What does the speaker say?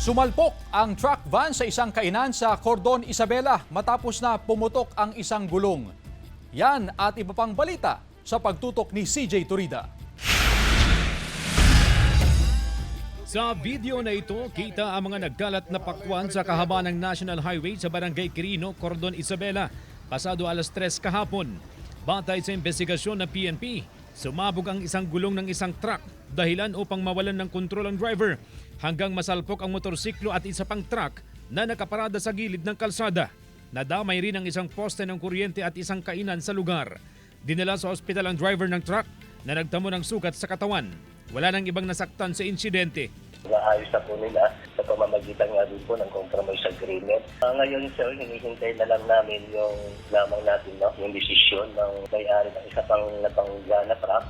Sumalpok ang truck van sa isang kainan sa Cordon Isabela matapos na pumutok ang isang gulong. Yan at iba pang balita sa pagtutok ni CJ Turida. Sa video na ito, kita ang mga nagkalat na pakwan sa kahabaan ng National Highway sa Barangay Quirino, Cordon Isabela, pasado alas 3 kahapon. Batay sa investigasyon ng PNP, sumabog ang isang gulong ng isang truck dahilan upang mawalan ng kontrol ang driver hanggang masalpok ang motorsiklo at isa pang truck na nakaparada sa gilid ng kalsada. Nadamay rin ang isang poste ng kuryente at isang kainan sa lugar. Dinala sa ospital ang driver ng truck na nagtamo ng sugat sa katawan. Wala nang ibang nasaktan sa insidente. Naayos na po nila sa pamamagitan nga din po ng compromise agreement. Ngayon sir, hinihintay na lang namin yung lamang natin yung desisyon ng may-ari ng isa pang nabanggana truck.